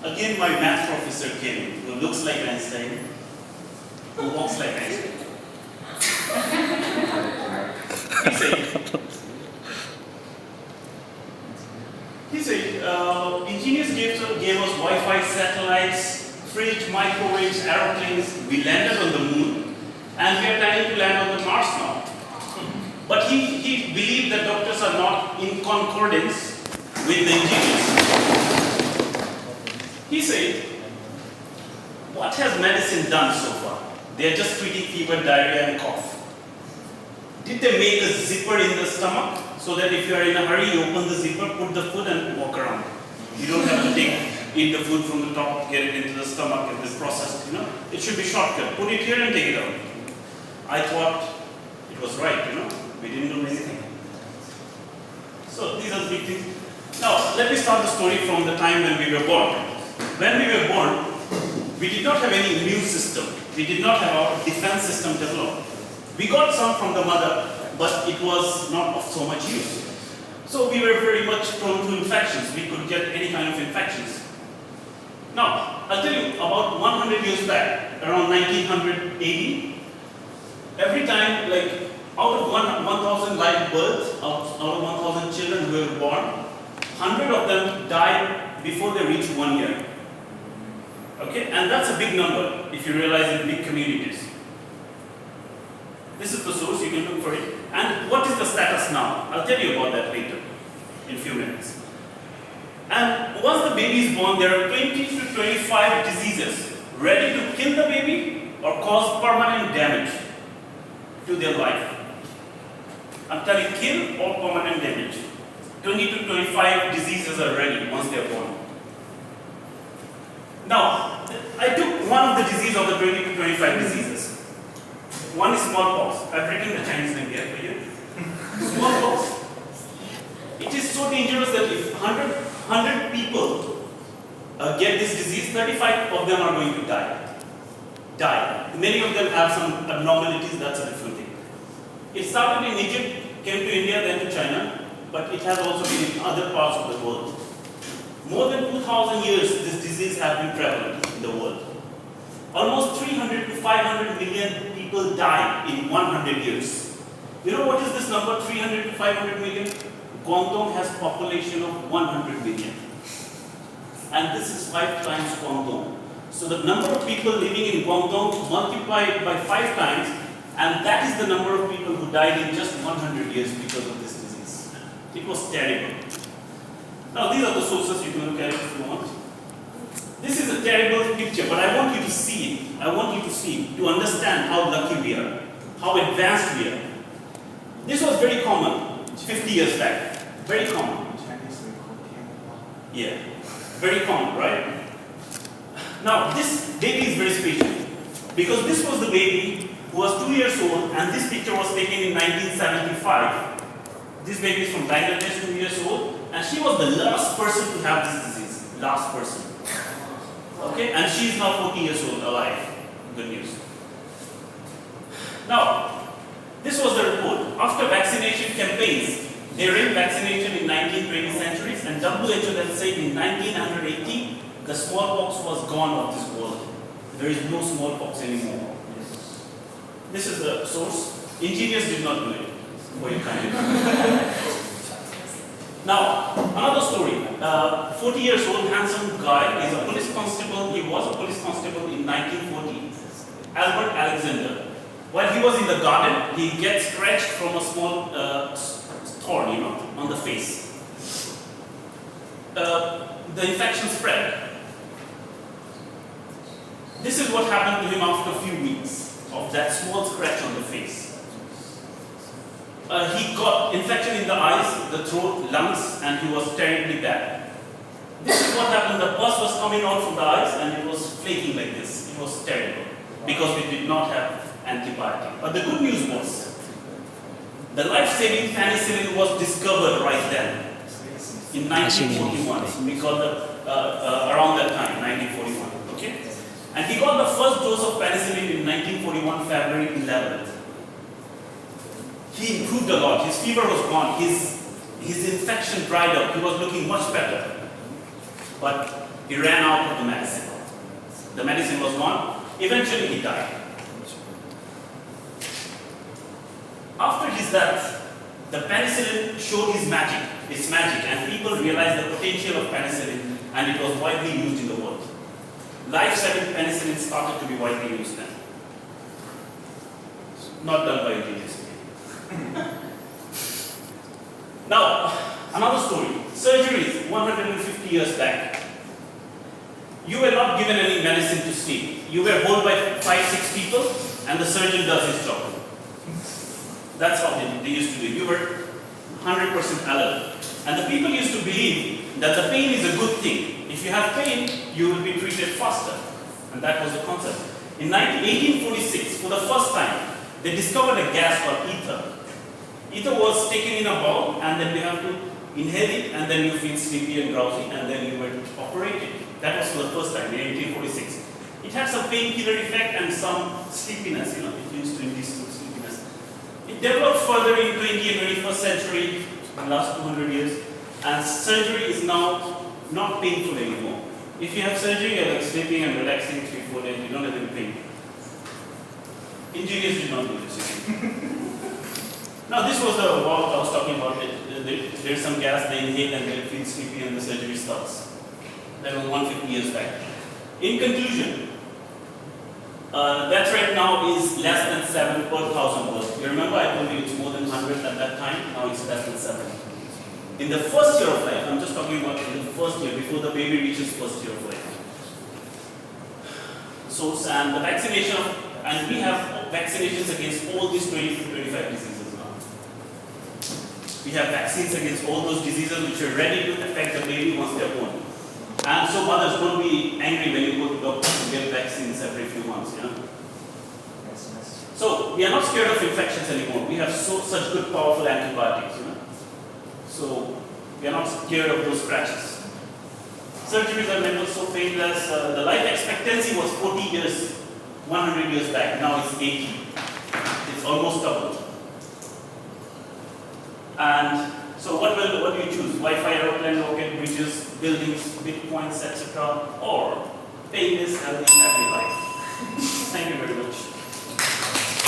Again, my math professor came, who looks like Einstein, who walks like Einstein. He said, engineers gave us Wi-Fi, satellites, fridge, microwaves, aeroplanes. We landed on the moon, and we are planning to land on the Mars now. But he believed that doctors are not in concordance with the engineers. He said, what has medicine done so far? They are just treating fever, diarrhea, and cough. Did they make a zipper in the stomach so that if you are in a hurry, you open the zipper, put the food, and walk around? You don't have to eat the food from the top, get it into the stomach, and this process, It should be shortcut. Put it here and take it out. I thought it was right, We didn't do anything. So these are the big things. Now, let me start the story from the time when we were born. When we were born, we did not have any immune system. We did not have our defense system developed. We got some from the mother, but it was not of so much use. So we were very much prone to infections. We could get any kind of infections. Now, I'll tell you, about 100 years back, around 1900 AD, every time, out of 1,000 live births, out of 1,000 children who were born, 100 of them died before they reached 1 year. Okay, and that's a big number if you realize in big communities. This is the source, you can look for it. And what is the status now? I'll tell you about that later, in a few minutes. And once the baby is born, there are 20 to 25 diseases ready to kill the baby or cause permanent damage to their life. I'm telling you, kill or permanent damage. 20 to 25 diseases are ready once they are born. Now, I took one of the diseases of the 20 to 25 diseases. One is smallpox. I've written the Chinese name here for you. Smallpox. It is so dangerous that if 100 people get this disease, 35 of them are going to die. Many of them have some abnormalities, that's a different thing. It started in Egypt, came to India, then to China, but it has also been in other parts of the world. More than 2,000 years, this disease has been prevalent in the world. Almost 300 to 500 million people die in 100 years. You know what is this number, 300 to 500 million? Guangdong has a population of 100 million. And this is 5 times Guangdong. So the number of people living in Guangdong multiplied by 5 times, and that is the number of people who died in just 100 years because of this disease. It was terrible. Now these are the sources, you can look at it if you want. This is a terrible picture, but I want you to see it. I want you to see it, to understand how lucky we are, how advanced we are. This was very common 50 years back. Very common. Yeah, very common, right? Now, this baby is very special because this was the baby who was 2 years old, and this picture was taken in 1975. This baby is from Bangladesh, 2 years old, and she was the last person to have this disease. Last person. Okay, and she is now 40 years old, alive. Good news. Now, this was the report. After vaccination campaigns, they ran vaccination in 19th, 20th centuries, and WHO then said in 1980, the smallpox was gone off this world. There is no smallpox anymore. This is the source. Engineers did not do it. For your kind. Now, another story. 40 years old, handsome guy, is a police constable. He was a police constable in 1940. Albert Alexander. While he was in the garden, he gets scratched from a small thorn, on the face. The infection spread. This is what happened to him after a few weeks of that small scratch on the face. He got infection in the eyes, the throat, lungs, and he was terribly bad. This is what happened. The pus was coming out from the eyes and it was flaking like this. It was terrible because we did not have antibiotic. But the good news was, the life-saving penicillin was discovered right then in 1941. We got around that time, 1941. Okay, and he got the first dose of penicillin in 1941, February 11th. He improved a lot. His fever was gone. His infection dried up. He was looking much better. But He ran out of the medicine. The medicine was gone. Eventually he died. After his death, the penicillin showed its magic, and people realized the potential of penicillin, and it was widely used in the world. Life-saving penicillin started to be widely used then. Not done by engineers. Now, another story. Surgeries 150 years back. You were not given any medicine to sleep. You were held by 5-6 people, and the surgeon does his job. That's how they used to do. You were 100% alert. And the people used to believe that the pain is a good thing. If you have pain, you will be treated faster. And that was the concept. In 1846, for the first time, they discovered a gas called ether. Ether was taken in a ball, and then you have to inhale it, and then you feel sleepy and drowsy, and then you were operated. That was for the first time in 1846. It had some painkiller effect and some sleepiness, it used to induce some sleepiness. It developed further in 20th and 21st century, the last 200 years, and surgery is now not painful anymore. If you have surgery, you're like sleeping and relaxing 3-4 days, you don't have any pain. Engineers do not do this. Now this was the valve I was talking about. There's some gas they inhale and they feel sleepy and the surgery starts. That was 150 years back. In conclusion, death rate now is less than 7 per 1,000 births. You remember I told you it's more than 100 at that time, now it's less than 7. In the first year of life, I'm just talking about in the first year, before the baby reaches first year of life. So, and the vaccination, and we have vaccinations against all these 20 to 25 diseases now. We have vaccines against all those diseases which are ready to affect the baby once they're born. And so mothers, don't be angry when you go to doctors to get vaccines every few months, Yes. So we are not scared of infections anymore. We have such good, powerful antibiotics, So we are not scared of those scratches. Surgeries are never so painless. The life expectancy was 40 years, 100 years back. Now it's 80. It's almost doubled. And so what do you choose? Wi-Fi, aeroplane, rocket, bridges, buildings, bitcoins, etc., or painless, healthy, happy life? Thank you very much.